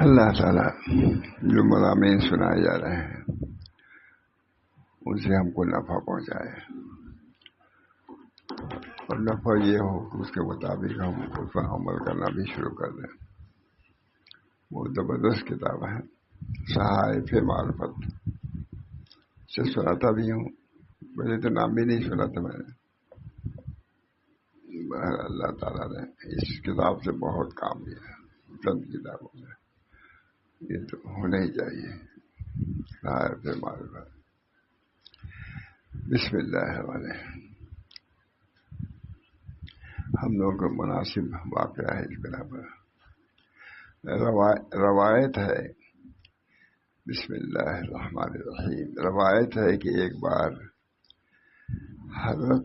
اللہ تعالیٰ جو مضامین سنائے جا رہے ہیں ان سے ہم کو نفع پہنچائے، اور نفع یہ ہو کہ اس کے مطابق ہم اس پر عمل کرنا بھی شروع کر دیں۔ وہ زبردست کتاب ہے، صحائف معرفت سے سناتا بھی ہوں، پہلے تو نام بھی نہیں سنا تھا میں نے۔ اللہ تعالیٰ نے اس کتاب سے بہت کام لیا، چند کتابوں سے یہ تو ہونا ہی چاہیے۔ صحائف معرفت۔ بسم اللہ الرحمن الرحیم۔ ہم لوگوں کو مناسب واقعہ ہے اس بنا پر روایت ہے۔ بسم اللہ الرحمن الرحیم۔ روایت ہے کہ ایک بار حضرت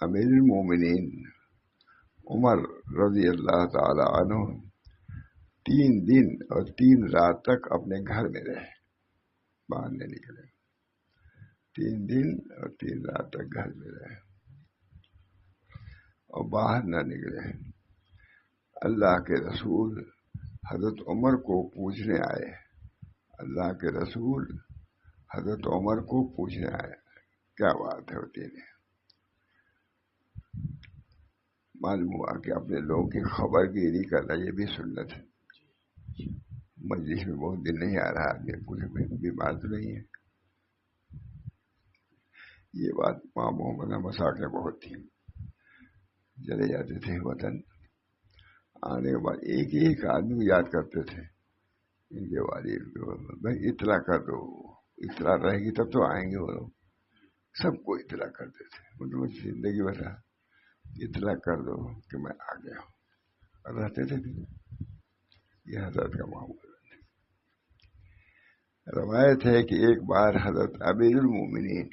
امیر المومنین عمر رضی اللہ تعالی عنہ 3 دن اور 3 رات تک اپنے گھر میں رہے، باہر نہیں نکلے۔ 3 دن اور 3 رات تک گھر میں رہے اور باہر نہ نکلے۔ اللہ کے رسول حضرت عمر کو پوچھنے آئے، اللہ کے رسول حضرت عمر کو پوچھنے آئے کیا بات ہوتی ہے۔ معلوم ہوا کہ اپنے لوگوں کی خبر گیری کرنا یہ بھی سنت ہے۔ مجلس میں بہت دن نہیں آ رہا، آدمی پوچھے بیمار تو نہیں ہے۔ یہ بات ماں محمد مساق میں بہت تھی، چلے جاتے تھے وطن، آنے کے بعد ایک ایک آدمی یاد کرتے تھے ان کے والد کو، بھائی اطلاع کر دو، اطلاع رہے گی تب تو آئیں گے وہ لوگ۔ سب کو اطلاع کرتے تھے، ان کی زندگی بتا اطلاع کر دو کہ میں آ گیا ہوں، اور رہتے تھے بھی۔ یہ حضرت کا معمول ہے۔ روایت ہے کہ ایک بار حضرت امیر المومنین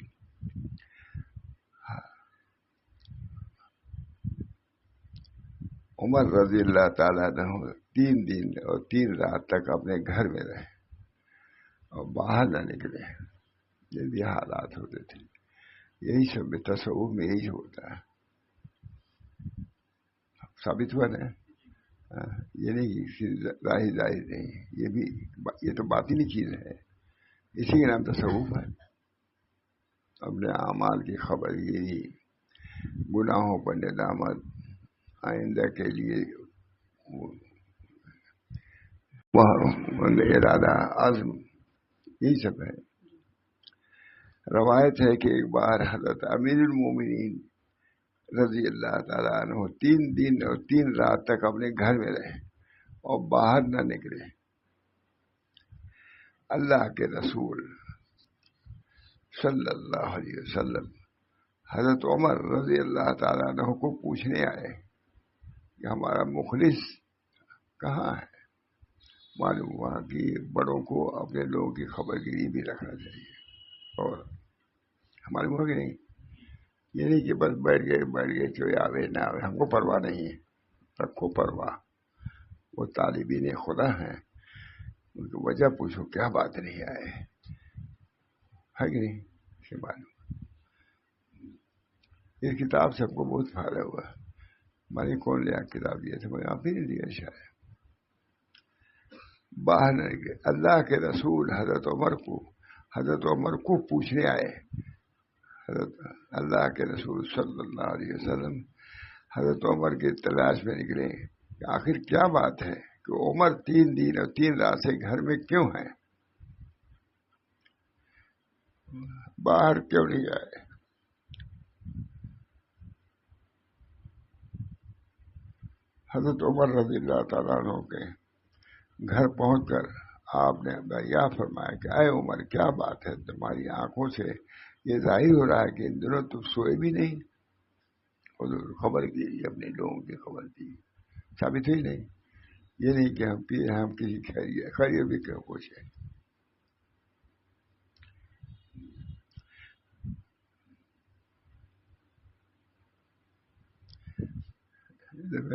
عمر رضی اللہ تعالیٰ عنہ 3 دن اور 3 رات تک اپنے گھر میں رہے اور باہر نہ نکلے۔ یہ بھی حالات ہوتے تھے، یہی سب تصوف میں یہی ہوتا ہے۔ ثابت ہوا نا، یہ نہیں ظاہر نہیں، یہ تو باطنی چیز ہے، اسی کا نام تصوف ہے۔ اپنے اعمال کی خبر گیری، گناہوں پر ندامت، آئندہ کے لیے ارادہ، عزم، یہی سب ہے۔ روایت ہے کہ ایک بار حضرت امیر المومنین رضی اللہ تعالیٰ عنہ 3 دن اور 3 رات تک اپنے گھر میں رہے اور باہر نہ نکلے۔ اللہ کے رسول صلی اللہ علیہ وسلم حضرت عمر رضی اللہ تعالیٰ عنہ کو پوچھنے آئے کہ ہمارا مخلص کہاں ہے۔ معلوم ہوا کہ بڑوں کو اپنے لوگوں کی خبر گیری بھی رکھنا چاہیے، اور ہمارے ہوا کہ نہیں، یہ نہیں کہ بس بیٹھ گئے کوئی آوے نہ آوے، ہم کو پرواہ نہیں ہے۔ رکھو پرواہ، وہ طالبین خدا ہیں، ان کی وجہ پوچھو کیا بات نہیں آئے، ہے کہ نہیں؟ سے معلوم اس کتاب سے ہم کو بہت فائدہ ہوا۔ میں نے کون لیا کتاب دیا تھا، میں آپ ہی نے دیا شاید۔ باہر نہ گئے۔ اللہ کے رسول حضرت عمر کو پوچھنے آئے۔ اللہ کے رسول صلی اللہ علیہ وسلم حضرت عمر کی تلاش میں نکلے کہ آخر کیا بات ہے کہ عمر 3 دن اور 3 رات سے گھر میں کیوں ہیں، باہر کیوں نہیں آئے۔ حضرت عمر رضی اللہ تعالیٰ عنہ کے گھر پہنچ کر آپ نے دریافت فرمایا کہ اے عمر، کیا بات ہے، تمہاری آنکھوں سے یہ ظاہر ہو رہا ہے کہ ان دنوں تم سوئے بھی نہیں۔ حضور خبر کی، اپنے لوگوں کی خبر کی، ثابت ہوئی نہیں۔ یہ نہیں کہ ہم کسی خیریت بھی کیوں پوچھیں۔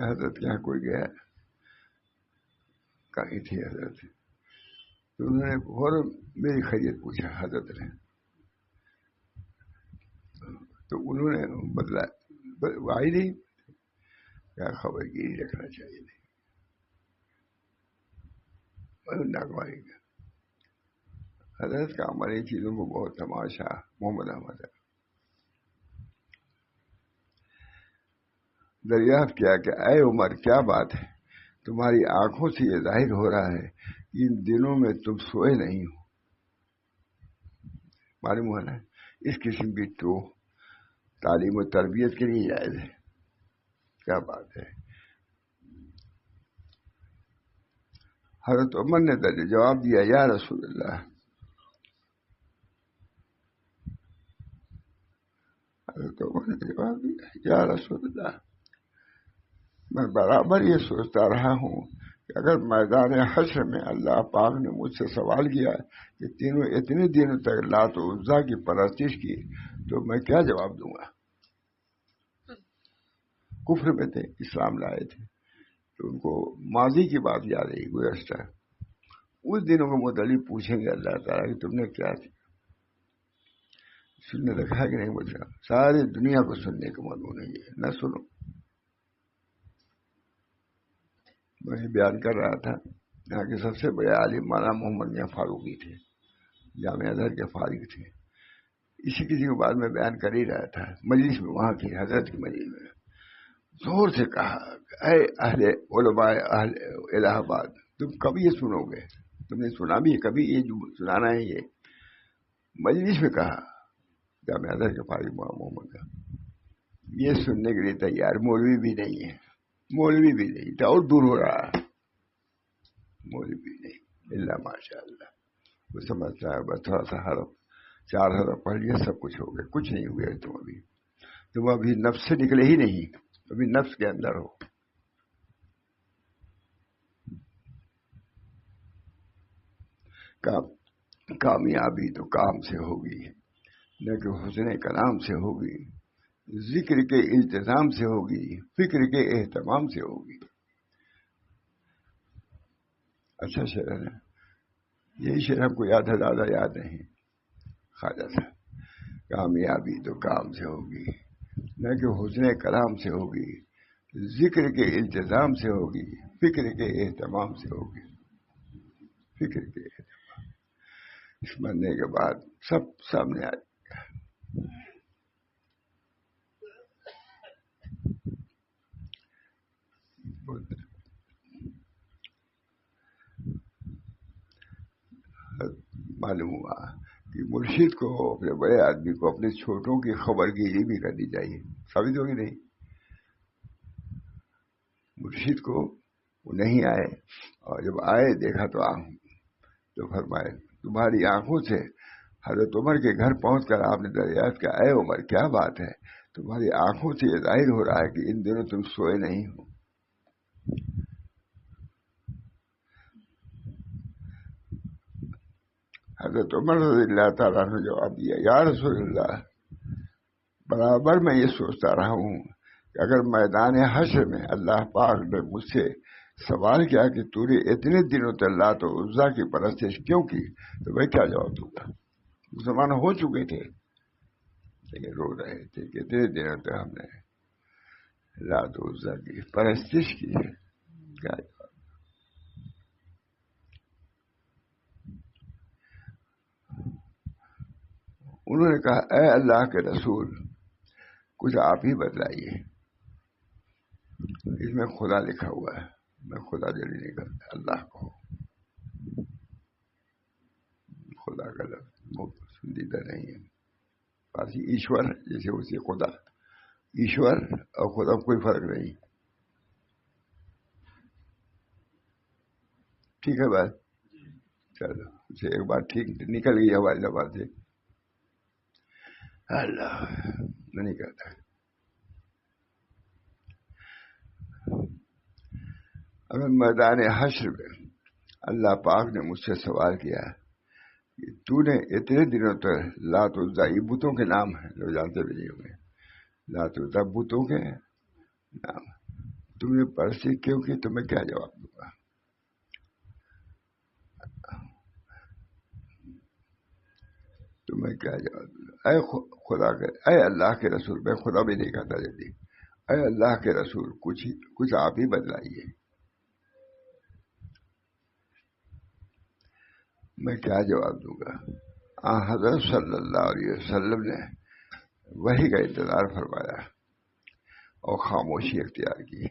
حضرت کے یہاں کوئی گیا، کہیں تھی حضرت، تو انہوں نے فوراً میری خیریت پوچھا حضرت نے، تو انہوں نے بدلا آئی نہیں، کیا خبر گیری رکھنا چاہیے۔ ناگواری کا حضرت کا ہماری چیزوں کو بہت تماشا. محمد احمد دریافت کیا کہ اے عمر کیا بات ہے، تمہاری آنکھوں سے یہ ظاہر ہو رہا ہے ان دنوں میں تم سوئے نہیں ہو. معلوم ہے نا اس قسم کی تو تعلیم و تربیت کے لیے جائز ہے. کیا بات ہے. حضرت عمر نے جواب دیا یا رسول اللہ، حضرت عمر نے جواب دیا یا رسول اللہ، میں برابر یہ سوچتا رہا ہوں کہ اگر میدان حشر میں اللہ پاک نے مجھ سے سوال کیا کہ تینوں اتنے دنوں تک لات و عزا کی پرستش کی تو میں کیا جواب دوں گا. کفر میں تھے، اسلام لائے تھے تو ان کو ماضی کی بات یاد رہی گزشتہ. اس دنوں کو متعلق پوچھیں گے اللہ تعالیٰ کہ تم نے کیا تھی، سننے رکھا کہ نہیں. بچا ساری دنیا کو سننے کا مضمون نہیں ہے، نہ سنو. میں بیان کر رہا تھا یہاں کے سب سے بڑے عالم مولانا محمد میاں فاروقی تھے، جامعہ ازہر کے فارغ تھے. اسی کسی کو بعد میں بیان کر ہی رہا تھا مجلس میں، وہاں کی حضرت کی مجلس میں زور سے کہا اے اہل علماء اہل الہ آباد، تم کب یہ سنو گے؟ تم نے سنا بھی ہے کبھی یہ جو سنانا ہے؟ یہ مجلس میں کہا جامعہ ازہر کے فارغ مولانا محمد کا. یہ سننے کے لیے تیار مولوی بھی نہیں ہے، مولوی بھی نہیں تھا اور دور ہو رہا ہے. مولوی بھی نہیں اللہ ماشاء اللہ. وہ سمجھتا ہے بس تھوڑا سا حرف 4 حرف پڑھ لیا سب کچھ ہو گیا. کچھ نہیں ہوئے. تم ابھی نفس سے نکلے ہی نہیں، ابھی نفس کے اندر ہو. کامیابی تو کام سے ہوگی نہ کہ حسن کلام سے ہوگی، ذکر کے التزام سے ہوگی، فکر کے اہتمام سے ہوگی. اچھا شعر ہے نا، یہی شعر ہم کو یاد ہے، زیادہ یاد نہیں. خواجہ صاحب کامیابی تو کام سے ہوگی نہ کہ حسن کلام سے ہوگی، ذکر کے التزام سے ہوگی، فکر کے اہتمام سے ہوگی. فکر کے اہتمام اس مرنے کے بعد سب سامنے آ جائے گا. معلوم ہوا کہ مرشد کو، اپنے بڑے آدمی کو اپنے چھوٹوں کی خبر گیری بھی کرنی چاہیے. ثابت ہوگی نہیں؟ مرشد کو وہ نہیں آئے اور جب آئے دیکھا تو فرمائے تمہاری آنکھوں سے حضرت عمر کے گھر پہنچ کر آپ نے دریافت کیا اے عمر کیا بات ہے، تمہاری آنکھوں سے یہ ظاہر ہو رہا ہے کہ ان دنوں تم سوئے نہیں ہو. حضرت عمر رضی اللہ تعالیٰ نے جواب دیا یا رسول اللہ، برابر میں یہ سوچتا رہا ہوں کہ اگر میدان حشر میں اللہ پاک نے مجھ سے سوال کیا کہ تو نے اتنے دنوں تک لات و عزا کی پرستش کیوں کی تو میں کیا جواب دوں گا. مسلمان ہو چکے تھے لیکن رو رہے تھے کہ اتنے دنوں تک ہم نے لات و عزا کی پرستش کی ہے. کیا جواب؟ انہوں نے کہا اے اللہ کے رسول کچھ آپ ہی بتلائیے. اس میں خدا لکھا ہوا ہے، میں خدا جلی نہیں کرتا، اللہ کو. خدا کا لفظ پسندیدہ نہیں ہے فارسی. ایشور جیسے اسی خدا، ایشور اور خدا کوئی فرق نہیں. ٹھیک ہے بات. چلو اسے ایک بار ٹھیک نکل گئی ہماری زبان سے. اللہ نہیں کرتا. اگر میدان حشر میں اللہ پاک نے مجھ سے سوال کیا کہ تو نے اتنے دنوں تک لات و عزا، یہ بتوں کے نام ہیں، لوگ جانتے بھی نہیں ہوں گے، لات و عزا بتوں کے نام، تم نے پرسی کیوں کی تو میں کیا جواب دوں گا. تمہیں کیا جواب دوں گا؟ اے خدا کے، اے اللہ کے رسول، میں خدا بھی نہیں کہتا جلدی، اے اللہ کے رسول کچھ آپ ہی بتلائیے. میں کیا جواب دوں گا؟ حضرت صلی اللہ علیہ وسلم نے وحی کا انتظار فرمایا اور خاموشی اختیار کی.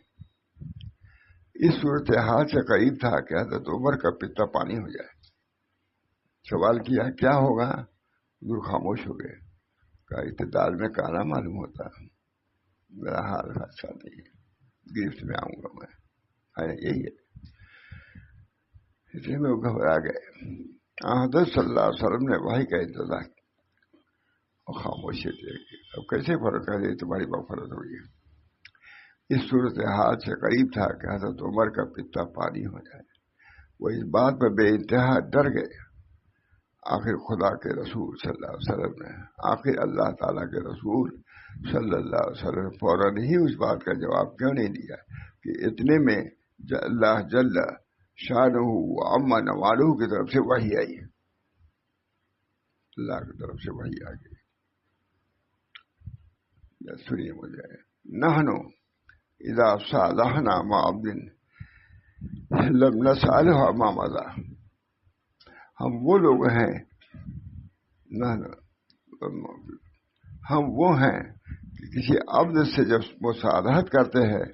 اس صورتحال سے قریب تھا کہ حضرت عمر کا پتا پانی ہو جائے. سوال کیا کیا ہوگا؟ حضور خاموش ہو گئے. کہا اعتدال میں کانا معلوم ہوتا، میرا حال اچھا نہیں ہے، گرفت میں آؤں گا میں. یہی ہے. اس لیے میں گھبرا گئے. حضرت صلی اللہ علیہ وسلم نے وحی کا انتظار اور خاموشی دیکھی. اب کیسے فرق ہے تمہاری مغفرت ہوئی؟ اس صورتحال سے قریب تھا کہ حضرت عمر کا پتا پانی ہو جائے. وہ اس بات پر بے انتہا ڈر گئے. آخر خدا کے رسول صلی اللہ علیہ وسلم نے، آخر اللہ تعالیٰ کے رسول صلی اللہ علیہ وسلم نے فوراً ہی اس بات کا جواب کیوں نہیں دیا کہ اتنے میں اللہ جل شانہ و عما نوالہ کی طرف سے وحی آئی. اللہ کی طرف سے وحی آ گئی. سنیے مجھے. نحنو اذا صالحنا مع عبد لم نسألہ عما مضى. ہم وہ لوگ ہیں، ہم وہ ہیں کہ کسی عبد سے جب مصالحت کرتے ہیں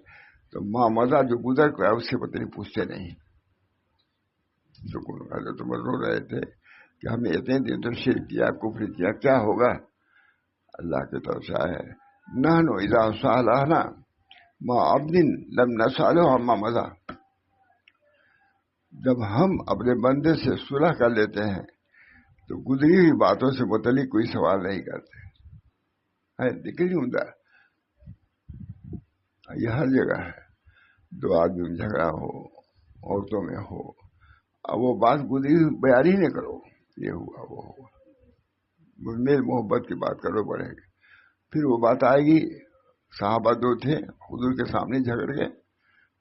تو ما مضى جو گزر گیا اس سے پتہ نہیں پوچھتے نہیں. سکون والے تو رو رہے تھے کہ ہم نے اتنے دن تو شرک کیا، کفر کیا، کیا ہوگا؟ اللہ کی طرف سے آئے نحن اذا صالحنا مع عبد لم نسألہ عما مضى. جب ہم اپنے بندے سے صلح کر لیتے ہیں تو گزری ہوئی باتوں سے متعلق کوئی سوال نہیں کرتے. ذکر نہیں ہوتا. یہ ہر جگہ ہے. دو آدمی میں جھگڑا ہو، عورتوں میں ہو، اب وہ بات گزری ہوئی بیان ہی نہیں کرو، یہ ہوا وہ ہوا، میل محبت کی بات کرو بڑھے گی. پھر وہ بات آئے گی. صحابہ دو تھے، حضور کے سامنے جھگڑ گئے.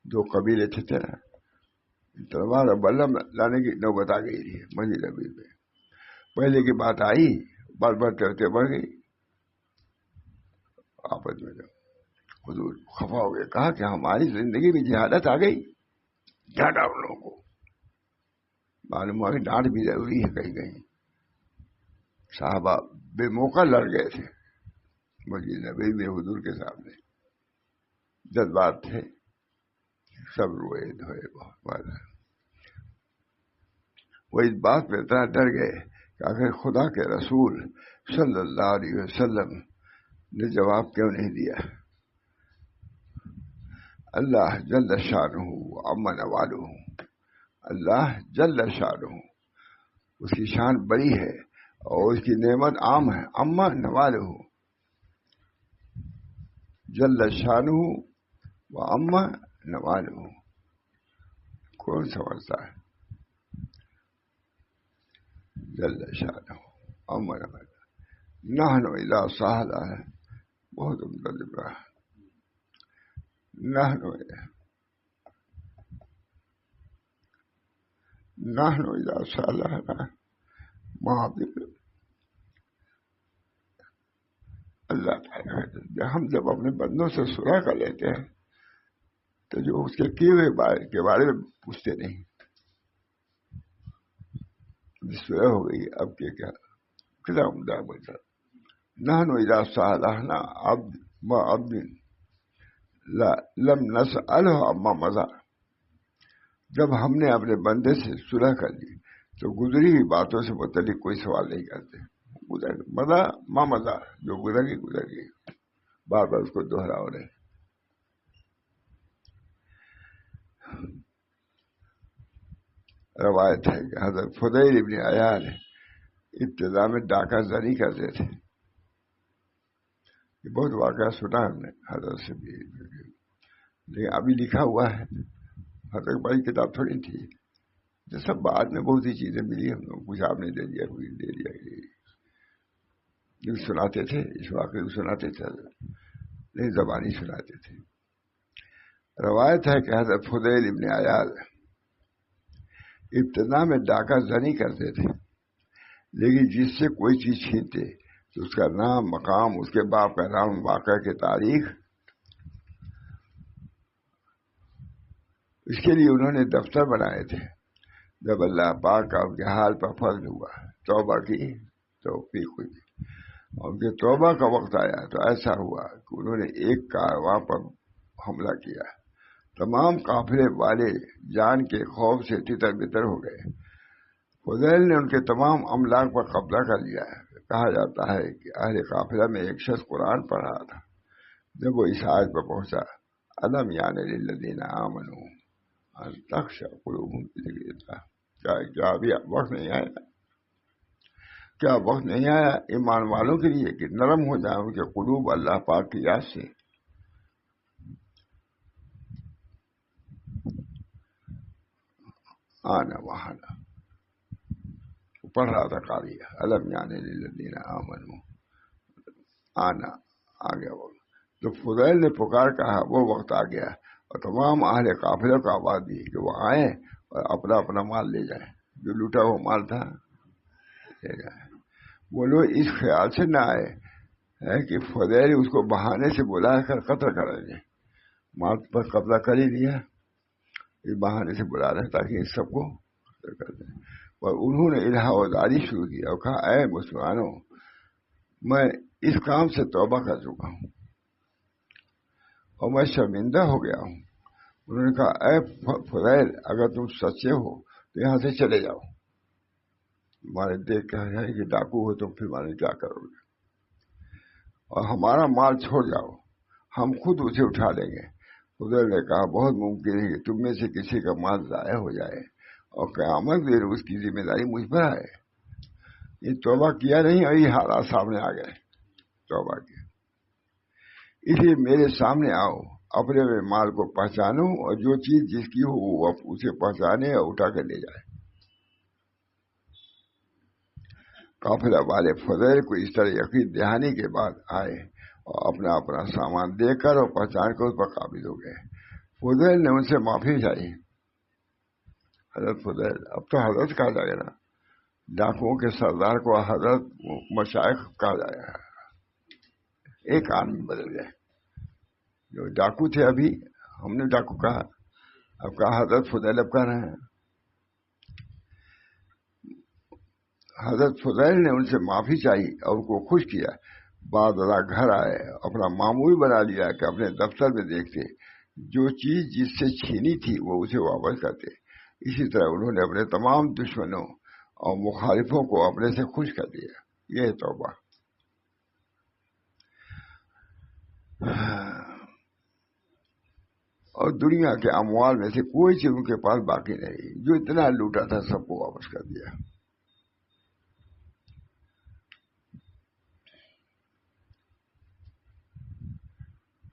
دو قبیلے تھے تلوار اور بلم لانے کی نوبت آ گئی تھی مسجد نبوی میں. پہلے کی بات آئی، بار بار کرتے بڑھ گئی. آپس میں جب حضور خفا ہو گئے، کہا کہ ہماری زندگی میں جہالت آ گئی، ڈانٹا ان لوگوں کو. معلوم ہوا کہ ڈانٹ بھی ضروری ہے. کہیں کہیں صحابہ بے موقع لڑ گئے تھے مسجد نبوی میں حضور کے سامنے. جذبات تھے، سب روئے دھوئے بہت. وہ اس بات پہ اتنا ڈر گئے کہ آخر خدا کے رسول صلی اللہ علیہ وسلم نے جواب کیوں نہیں دیا. اللہ جل شانہ عما نوالہ. اللہ جل شانہ، اس کی شان بڑی ہے اور اس کی نعمت عام ہے. عما نوالہ، جل شانہ و عما نوالہ. کون سمجھتا ہے؟ جل شانہ عما نوالہ. نحن اذا صالحنا، بہت عمدہ جملہ. نحن اذا صالحنا مع عبد. اللہ تعالیٰ ہم جب اپنے بندوں سے صلح کر لیتے ہیں تو جو اس کے کیے ہوئے کے بارے میں پوچھتے نہیں. صلح ہو گئی، اب کیا کتنا عمدہ بچہ. نحن اذا صالحنا مع عبد لم نسألہ عما مضى. جب ہم نے اپنے بندے سے صلح کر لی تو گزری ہوئی باتوں سے متعلق کوئی سوال نہیں کرتے. مضى ما مضى، جو گزر گئی گزر گئی، بار بار اس کو دوہراؤ نہیں. روایت ہے کہ حضرت فضیل ابن عیاض ابتدا میں ڈاکہ زنی کرتے تھے. یہ بہت واقعہ سنا ہم نے حضرت سے بھی، لیکن ابھی لکھا ہوا ہے. حضرت بڑی کتاب تھوڑی تھی، جو سب بعد میں بہت سی چیزیں ملی ہم لوگ. کچھ آپ نے دے دیا، کچھ دے دیا. جو سناتے تھے اس واقعے کو سناتے تھے، نہیں زبانی سناتے تھے. روایت ہے کہ حضرت فضیل ابن عیاض ابتدا میں ڈاکہ زنی کرتے تھے، لیکن جس سے کوئی چیز چھینتے تو اس کا نام، مقام، اس کے باپ کا نام، واقعہ کی تاریخ، اس کے لیے انہوں نے دفتر بنائے تھے جب اللہ پاک کا ان کے حال پر فضل ہوا، توبہ کی توفیق ہوئی اور ان کے توبہ کا وقت آیا تو ایسا ہوا کہ انہوں نے ایک کارواں پر حملہ کیا، تمام قافلے والے جان کے خوف سے تتر بتر ہو گئے۔ فضیل نے ان کے تمام املاک پر قبضہ کر لیا۔ کہا جاتا ہے کہ اہل قافلہ میں ایک شخص قرآن پڑھ رہا تھا، جب وہ اس آیت پر پہنچا، الم یعن للذین آمنوا ان تخشع قلوبهم لذکر اللہ، کیا ابھی وقت نہیں آیا؟ کیا وقت نہیں آیا ایمان والوں کے لیے کہ نرم ہو جائیں ان کے قلوب اللہ پاک کی یاد سے؟ آنا وہانا پڑھ رہا تھا قاری، الم یعن للذین آمنوا آنا آ گیا وقت۔ تو فضیل نے پکار کہا، وہ وقت آ گیا، اور تمام اہل قافلے کو آواز دی کہ وہ آئیں اور اپنا اپنا مال لے جائیں، جو لوٹا ہوا مال تھا لے جائیں۔ وہ لوگ اس خیال سے نہ آئے ہے کہ فضیل اس کو بہانے سے بلا کر قتل کریں گے، مال پر قبضہ کر ہی لیا، اس بہانے سے بلا رہے تاکہ اس سب کو قتل کر دیں۔ اور انہوں نے الہا وزاری شروع کی اور کہا، اے مسلمانوں، میں اس کام سے توبہ کر چکا ہوں اور میں شرمندہ ہو گیا ہوں۔ انہوں نے کہا، اے فضیل، اگر تم سچے ہو تو یہاں سے چلے جاؤ، تمہارے دیکھ کر ہے کہ ڈاکو ہو تم، پھر ہمارے کیا کرو گے، اور ہمارا مال چھوڑ جاؤ، ہم خود اسے اٹھا لیں گے۔ فضیل نے کہا، بہت ممکن ہے کہ تم میں سے کسی کا مال ضائع ہو جائے اور قیامت میں اس کی ذمہ داری مجھ پر آئے۔ یہ توبہ کیا نہیں اور یہ حالات سامنے آ گئے، توبہ کی۔ اس لیے میرے سامنے آؤ، اپنے مال کو پہچانو، اور جو چیز جس کی ہو وہ اسے پہچانے اور اٹھا کر لے جائے۔ قافلہ والے فضیل کو اس طرح یقین دہانی کے بعد آئے اور اپنا اپنا سامان دے کر اور پہچان کر اس پر قابض ہو گئے۔ فضیل نے ان سے معافی چاہی۔ حضرت فضیل، اب تو حضرت کہا جائے نا، ڈاکوؤں کے سردار کو حضرت مشائخ کہا جائے گا۔ ایک آدمی بدل گئے، جو ڈاکو تھے ابھی ہم نے ڈاکو کہا، اب کہا حضرت فضیل، اب کہہ رہے ہیں۔ حضرت فضیل نے ان سے معافی چاہی اور ان کو خوش کیا۔ بعد ازاں گھر آئے، اپنا معمول بنا لیا کہ اپنے دفتر میں دیکھتے، جو چیز جس سے چھینی تھی وہ اسے واپس کرتے۔ اسی طرح انہوں نے اپنے تمام دشمنوں اور مخالفوں کو اپنے سے خوش کر دیا۔ یہ توبہ۔ اور دنیا کے اموال میں سے کوئی چیز ان کے پاس باقی نہیں، جو اتنا لوٹا تھا سب کو واپس کر دیا۔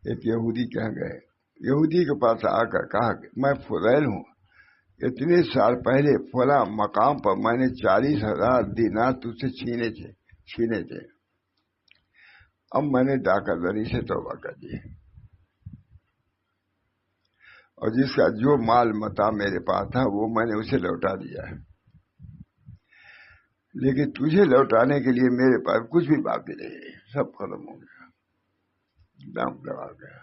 ایک یہودی کہہ گئے، یہودی کے پاس آ کر کہا کہ میں فضیل ہوں، اتنے سال پہلے فلاں مقام پر میں نے 40,000 دینار تجھ سے چھینے تھے، اب میں نے ڈاکہ زنی سے توبہ کر دی، اور جس کا جو مال متاع میرے پاس تھا وہ میں نے اسے لوٹا دیا ہے، لیکن تجھے لوٹانے کے لیے میرے پاس کچھ بھی باقی نہیں، سب ختم ہو گیا، دام لگا گیا۔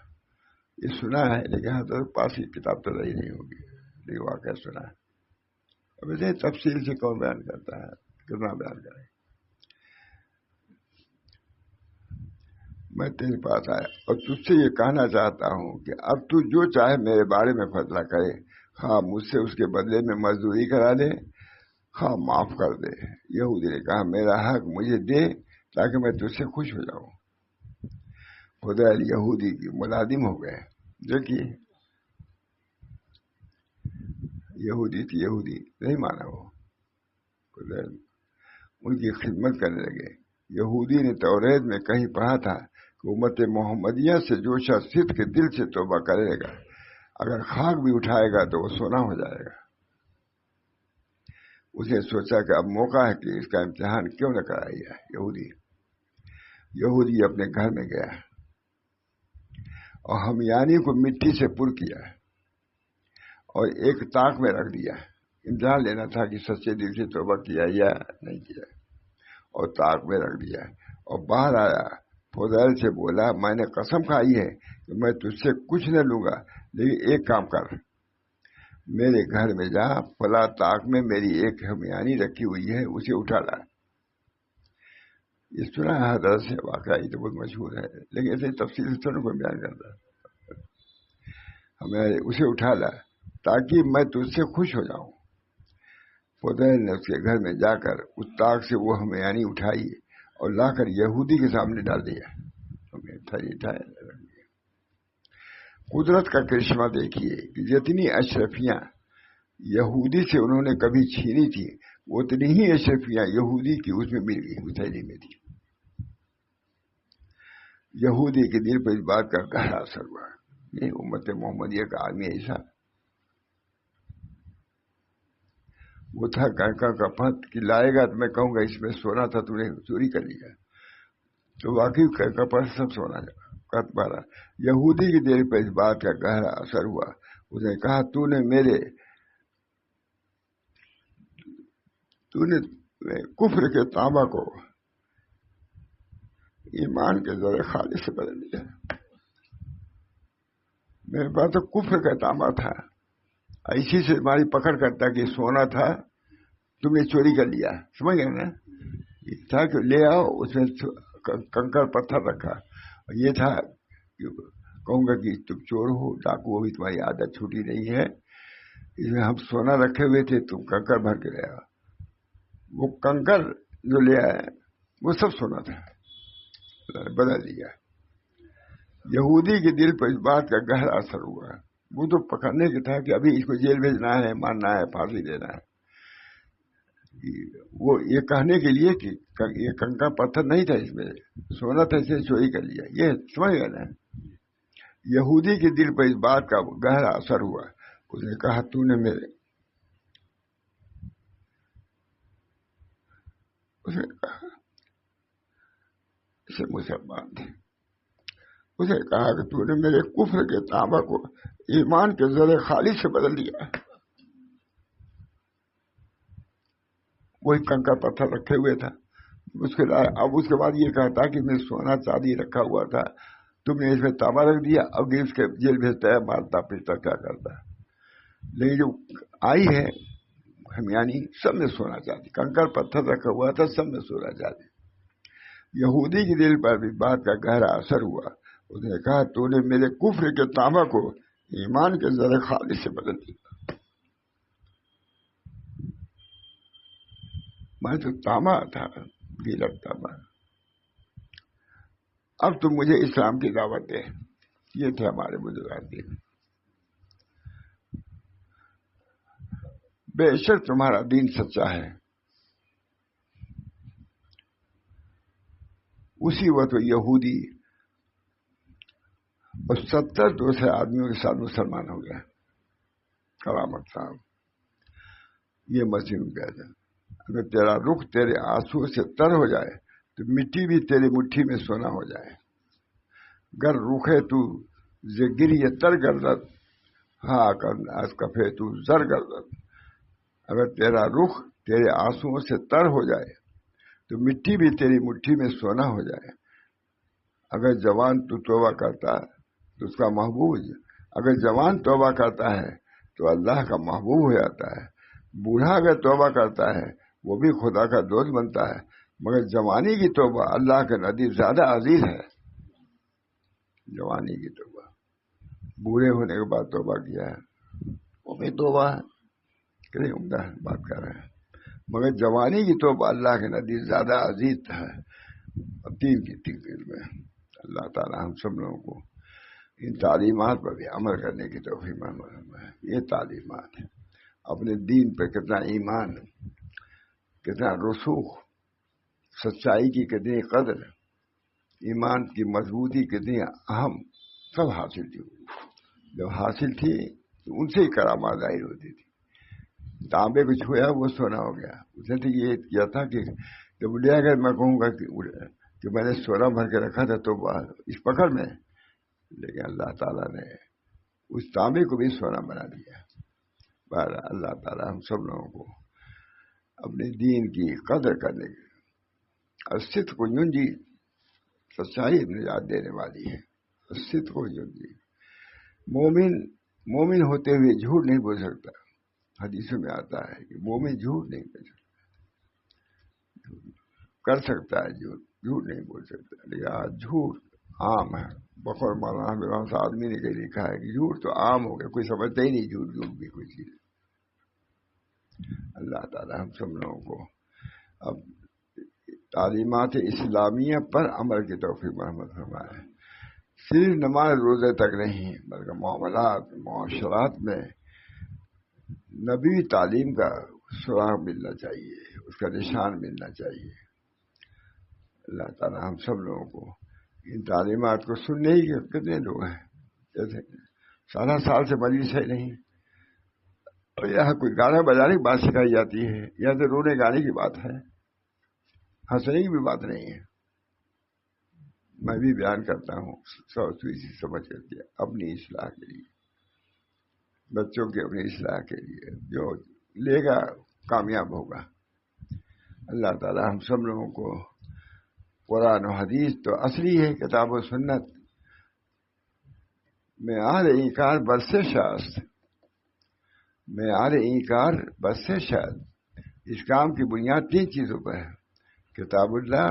یہ سنا ہے لیکن حضرت پاس کی کتاب تو رہی نہیں ہوگی، لیکن واقعہ سنا ہے۔ اب اسے تفصیل سے کون بیان کرتا ہے، کتنا بیان کرے۔ میں تیرے پاس آیا اور تجھ سے یہ کہنا چاہتا ہوں کہ اب تو جو چاہے میرے بارے میں فیصلہ کرے، خواہ مجھ سے اس کے بدلے میں مزدوری کرا دے، خواہ معاف کر دے۔ یہودی نے کہا، میرا حق مجھے دے تاکہ میں تجھ سے خوش ہو جاؤں۔ فضیل یہودی کی ملازم ہو گئے۔ دیکھیے، یہودی تھی، یہودی نہیں مانا وہ، فضیل ان کی خدمت کرنے لگے۔ یہودی نے توریت میں کہیں پڑھا تھا کہ امت محمدیہ سے جو شخص صدق کے دل سے توبہ کرے گا، اگر خاک بھی اٹھائے گا تو وہ سونا ہو جائے گا۔ اسے سوچا کہ اب موقع ہے کہ اس کا امتحان کیوں نہ کرائی جائے۔ یہودی اپنے گھر میں گیا اور ہمیانی کو مٹی سے پر کیا اور ایک طاق میں رکھ دیا۔ امتحان لینا تھا کہ سچے دل سے توبہ کیا یا نہیں کیا، اور طاق میں رکھ دیا اور باہر آیا۔ فضیل سے بولا، میں نے قسم کھائی ہے کہ میں تجھ سے کچھ نہ لوں گا، لیکن ایک کام کر، میرے گھر میں جا، فلاں طاق میں میری ایک ہمیانی رکھی ہوئی ہے، اسے اٹھا لا۔ یہ سنا ہے حضرت سے واقعہ، یہ تو بہت مشہور ہے، لیکن ایسے تفصیل سے تھوڑا کوئی بیان کرتا ہے۔ ہمیں اسے اٹھا لا تاکہ میں تجھ سے خوش ہو جاؤں۔ فضیل نے اس کے گھر میں جا کر اس طاق سے وہ ہمیانی اٹھائی اور لا کر یہودی کے سامنے ڈال دیا۔ قدرت کا کرشمہ دیکھیے کہ جتنی اشرفیاں یہودی سے انہوں نے کبھی چھینی تھی، اتنی ہی اشرفیاں یہودی کی اس میں مل گئی، حسینی میں تھی۔ یہودی کے دل پر اس بات کا گہرا اثر ہوا۔ یہ امت محمدیہ کا آدمی ایسا وہ تھا کنکا کا پت کہ لائے گا تو میں کہوں گا اس میں سونا تھا، تم نے چوری کر لیا، تو واقعی کنکا پر سب سونا کت پارا۔ یہودی کی دل پر اس بات کا گہرا اثر ہوا۔ اس نے کہا تو نے کفر کے تانبا کو ایمان کے ذریعے خالص سے بدل دیا۔ میرے پاس تو کفر کا تانبا تھا، ایسی سے ہماری پکڑ کرتا کہ سونا تھا، تم نے چوری کر لیا، سمجھ گئے نا؟ تھا کہ لے آؤ، اس میں کنکر پتھر رکھا، یہ تھا کہوں گا کہ تم چور ہو، ڈاکو ہو، تمہاری عادت چھوٹی نہیں ہے، اس میں ہم سونا رکھے ہوئے تھے، تم کنکر بھر کے لے آؤ۔ وہ کنکر جو لے آئے وہ سب سونا تھا، بدل دیا۔ یہودی کے دل پر اس بات کا گہرا اثر ہوا۔ وہ تو پکڑنے کے تھا کہ ابھی اس کو جیل بھیجنا ہے، مارنا ہے، پھانسی دینا ہے۔ وہ یہ کہنے کے لیے کہ یہ کنکا پتھر نہیں تھا، اس میں سونا تھا، اسے چوری کر لیا، یہ سمجھ گئے نا؟ یہودی کے دل پر اس بات کا گہرا اثر ہوا۔ اس نے کہا تو نے میرے، اس نے کہا اسے مسلمان تھے، اسے کہا کہ تو نے میرے کفر کے تانبا کو ایمان کے ذریعے خالص سے بدل دیا۔ وہی کنکر پتھر رکھے ہوئے تھا، اب اس کے بعد یہ کہتا کہ میں سونا چاندی رکھا ہوا تھا، تم نے اس میں تانبا رکھ دیا، اب اس کے جیل بھیجتا ہے، مارتا پیٹتا کیا کرتا ہے۔ لیکن جو آئی ہے ہمیانی، سب میں سونا چاندی، کنکر پتھر رکھا ہوا تھا، سب میں سونا چاندی۔ یہودی کے دل پر بھی بات کا گہرا اثر ہوا۔ اس نے کہا تو نے میرے کفر کے تانبا کو ایمان کے ذریعے خالص سے بدل دیا۔ میں تو تانبا تھا، گیلک تانبا، اب تم مجھے اسلام کی دعوت دے۔ یہ تھے ہمارے بزرگان دین۔ بے شک تمہارا دین سچا ہے۔ اسی وقت یہودی اور 70 دوسرے آدمیوں کے ساتھ مسلمان ہو گیا۔ کرامت صاحب یہ مسیح کہتے ہیں، اگر تیرا رخ تیرے آنسو سے تر ہو جائے تو مٹی بھی تیری مٹھی میں سونا ہو جائے۔ گر روخے تو زگری تر گردد، ہاں از کفے تو زر گردد۔ اگر تیرا رخ تیرے آنسوؤں سے تر ہو جائے تو مٹی بھی تیری مٹھی میں سونا ہو جائے۔ اگر جوان تو توبہ کرتا تو اس کا محبوب، اگر جوان توبہ کرتا ہے تو اللہ کا محبوب ہو جاتا ہے۔ بوڑھا اگر توبہ کرتا ہے وہ بھی خدا کا دوست بنتا ہے، مگر جوانی کی توبہ اللہ کے نزدیک زیادہ عزیز ہے۔ جوانی کی توبہ، بوڑھے ہونے کے بعد توبہ کیا ہے وہ بھی توبہ ہے، کتنی عمدہ بات کر رہے ہیں، مگر جوانی کی توبہ اللہ کے نزدیک زیادہ عزیز ہے۔ تین دن میں اللہ تعالی ہم سب لوگوں کو ان تعلیمات پر بھی عمل کرنے کی توفیق ہے۔ یہ تعلیمات ہیں، اپنے دین پہ کتنا ایمان، کتنا رسوخ، سچائی کی کتنی قدر، ایمان کی مضبوطی کتنی اہم، سب حاصل تھی۔ جب حاصل تھی تو ان سے ہی کرامات ظاہر ہوتی تھی۔ تانبے کو چھویا وہ سونا ہو گیا۔ اس نے تو یہ کیا تھا کہ جب لے اگر میں کہوں گا کہ میں نے سونا بھر کے رکھا تھا تو اس پکڑ میں، لیکن اللہ تعالیٰ نے اس تانبے کو بھی سونا بنا دیا۔ بہرحال اللہ تعالیٰ ہم سب لوگوں کو اپنے دین کی قدر کرنے کی، اسد کو یونجی، سچائی نجات دینے والی ہے، اسد کو یونجی۔ مومن مومن ہوتے ہوئے جھوٹ نہیں بول سکتا. حدیثوں میں آتا ہے کہ مومن جھوٹ نہیں کر سکتا. کر سکتا ہے جھوٹ نہیں بول سکتا. لیکن آج جھوٹ عام ہے. بقول مولانا برہم صاحب آدمی نے کہیں لکھا ہے کہ جھوٹ تو عام ہو گیا, کوئی سمجھتا ہی نہیں جھوٹ بھی کوئی چیز. اللہ تعالیٰ ہم سب لوگوں کو اب تعلیمات اسلامیہ پر عمل کی توفیق مرحمت فرمائے. صرف نماز روزے تک نہیں بلکہ معاملات معاشرات میں نبی تعلیم کا سراغ ملنا چاہیے, اس کا نشان ملنا چاہیے. اللہ تعالیٰ ہم سب لوگوں کو ان تعلیمات کو سننے ہی کتنے لوگ ہیں, جیسے 17 سال سے مجلس ہے نہیں, اور یہاں کوئی گانا بجانے کی بات سکھائی جاتی ہے, یا تو رونے گانے کی بات ہے, ہنسنے کی بھی بات نہیں ہے. میں بھی بیان کرتا ہوں سوچی سمجھ کر کے اپنی اصلاح کے لیے, بچوں کی اپنی اصلاح کے لیے. جو لے گا کامیاب ہوگا. اللہ تعالی ہم سب لوگوں کو قرآن و حدیث تو اصلی ہے, کتاب و سنت میں اینکار برسے شاست, میں اینکار برسے شاست. اس کام کی بنیاد 3 چیزوں پر ہے, کتاب اللہ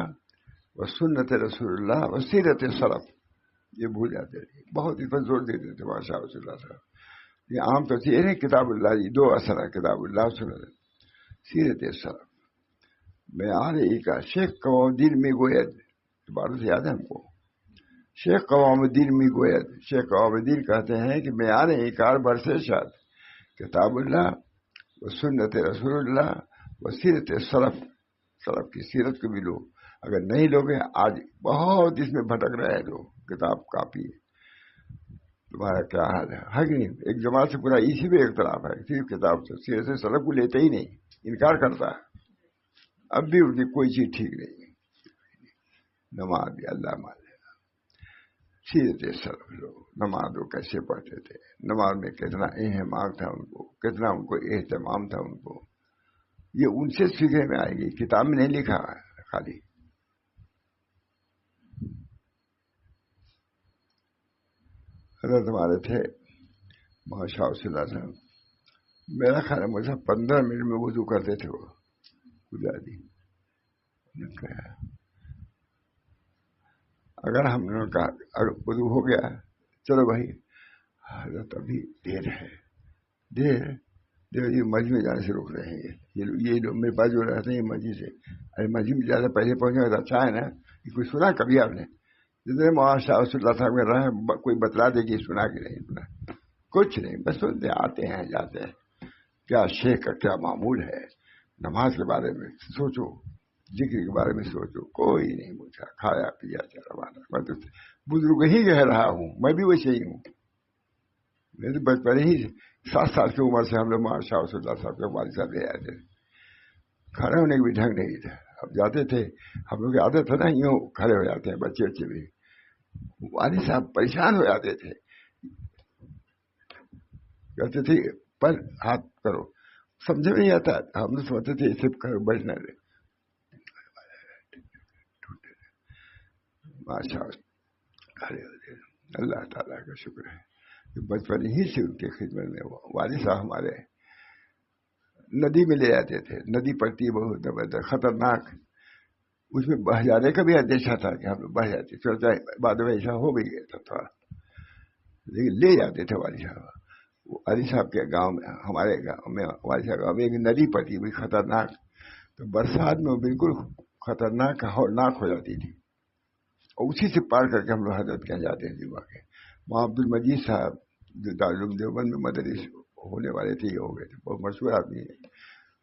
و سنت رسول اللہ و سیرت سلف. یہ بھول جاتے تھے, بہت اس پر زور دیتے تھے ماشاء اللہ صاحب. یہ عام طور سے یہ کتاب اللہ, یہ 2 اثر ہے, کتاب اللہ سنت سیرت سلف. میں اینکار شیخ قوام الدین می گوید, بات سے یاد ہے ہم کو, شیخ قوام الدین می گوید. شیخ قوام الدین کہتے ہیں کہ میں اینکار برسے شاست, کتاب اللہ و سنت رسول اللہ و سیرت سلف. سلف کی سیرت کو بھی لو, اگر نہیں لوگے آج بہت اس میں بھٹک رہے ہیں لوگ. کتاب کاپی تمہارا کیا حال ہے کہ نہیں؟ ایک جماعت سے پورا اسی میں اختلاف ہے, صرف کتاب سے سیرت سلف کو لیتے ہی نہیں, انکار کرتا ہے. اب بھی ان کی کوئی چیز ٹھیک نہیں. نماز بھی اللہ مان لینا, سیرت سلف لوگ نماز وہ کیسے پڑھتے تھے, نماز میں کتنا اہتمام تھا ان کو, کتنا ان کو اہتمام تھا ان کو. یہ ان سے سیکھنے میں آئے گی, کتاب میں نہیں لکھا ہے خالی. حضرت ہمارے تھے ماشاء اللہ, میرا خیال ہے مجھے 15 منٹ میں وضو کرتے تھے وہ گزاری. اگر ہم نے کہا اگر وضو ہو گیا چلو بھائی, حضرت ابھی دیر ہے, دیر یہ مسجد میں جانے سے روک رہے ہیں. یہ لوگ میرے پاس جو رہتے ہیں مسجد سے, ارے مسجد میں زیادہ پہلے پہنچے گا اچھا ہے نا. یہ کوئی سنا کبھی آپ نے؟ جتنے ماشاء اللہ صاحب میں رہے کوئی بتلا دے کہ سنا کہ نہیں سنا, کچھ نہیں, بس سنتے آتے ہیں جاتے ہیں. کیا شیخ کا کیا معمول ہے, نماز کے بارے میں سوچو, ذکر کے بارے میں سوچو. کوئی نہیں پوچھا, کھایا پیا چلا والا. میں تو بزرگ ہی کہہ رہا ہوں, میں بھی ویسے ہی ہوں. میں تو بچپن ہی 7 سال کی عمر سے ہم لوگ ماشاء اللہ صاحب کے والد صاحب لے آئے تھے. کھڑے ہونے کا بھی ڈھنگ نہیں تھا. اب جاتے تھے ہم لوگ, عادت تھا نا یوں کھڑے ہو جاتے ہیں بچے بھی. والد صاحب پریشان ہو جاتے تھے, کہتے تھے پر ہاتھ کرو, سمجھ میں نہیں آتا. ہم لوگ سمجھتے تھے اسے کرو, بچنا رہے. ماشاء اللہ تعالیٰ کا شکر ہے کہ بچپن ہی سے ان کی خدمت میں والد صاحب ہمارے ندی میں لے جاتے تھے. ندی پڑتی ہے بہت زبردست خطرناک, اس میں بہ جانے کا بھی اندیشہ تھا کہ ہم لوگ بہ جاتے. چلتا بعد میں ایسا ہو بھی گیا تھا تھوڑا, لیکن لے جاتے تھے والد صاحب. والد صاحب کے گاؤں میں, ہمارے گاؤں میں والد صاحب گاؤں میں ایک ندی پڑتی ہوئی خطرناک, تو برسات میں بالکل خطرناک ہولناک ہو جاتی تھی. اور اسی سے پار کر کے ہم لوگ حضرت کے جاتے ہیں جمعہ کے. وہاں عبد المجید صاحب جو دارالعلوم دیوبند میں مدرس ہونے والے تھے, یہ ہو گئے تھے, بہت مشہور آدمی ہے,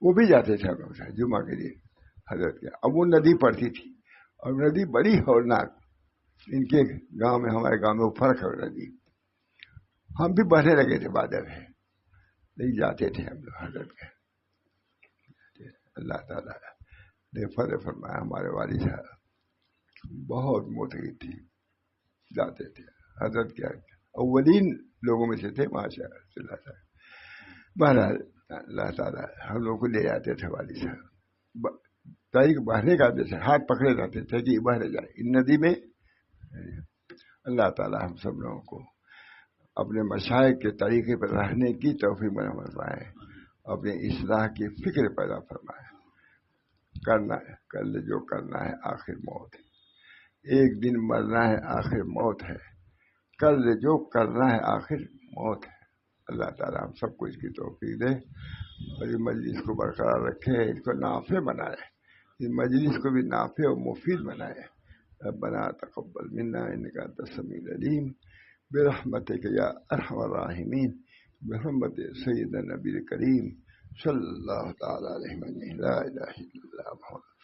وہ بھی جاتے تھے ہم لوگ سے جمعہ کے لیے حضرت کے. اب وہ ندی پڑتی تھی, اور ندی بڑی ہولناک. ان کے گاؤں میں ہمارے گاؤں میں وہ فرق ہے ندی. ہم بھی بہنے لگے تھے بعد میں, نہیں جاتے تھے ہم لوگ حضرت کے. اللہ تعالیٰ نے فضل فرمایا. ہمارے والد صاحب بہت موتقی تھی, جاتے تھے حضرت کے اولین لوگوں میں سے تھے ماشاء اللہ. بہرحال اللہ تعالیٰ ہم لوگوں کو لے جاتے تھے والد صاحب. تاریخ بہنے کا جیسے ہاتھ پکڑے جاتے تھے کہ بہنے جائے ان ندی میں. اللہ تعالیٰ ہم سب لوگوں کو اپنے مشائخ کے طریقے پر رہنے کی توفیق بنا فرمائے، اپنے اصلاح کی فکر پیدا فرمائے۔ کرنا ہے، کر لے جو کرنا ہے، آخر موت ہے، ایک دن مرنا ہے، آخر موت ہے، کر لے جو کرنا ہے، آخر موت ہے۔ اللہ تعالیٰ ہم سب کو اس کی توفیق دے اور یہ مجلس کو برقرار رکھے، اس کو نافع بنائے، اس مجلس کو بھی نافع و مفید بنائے۔ ربنا تقبل منا انك انت السميع العليم برحمتك يا ارحم الراحمين برحمت سيدنا النبي الكريم صلى الله تعالى عليه وسلم لا اله الا الله محمد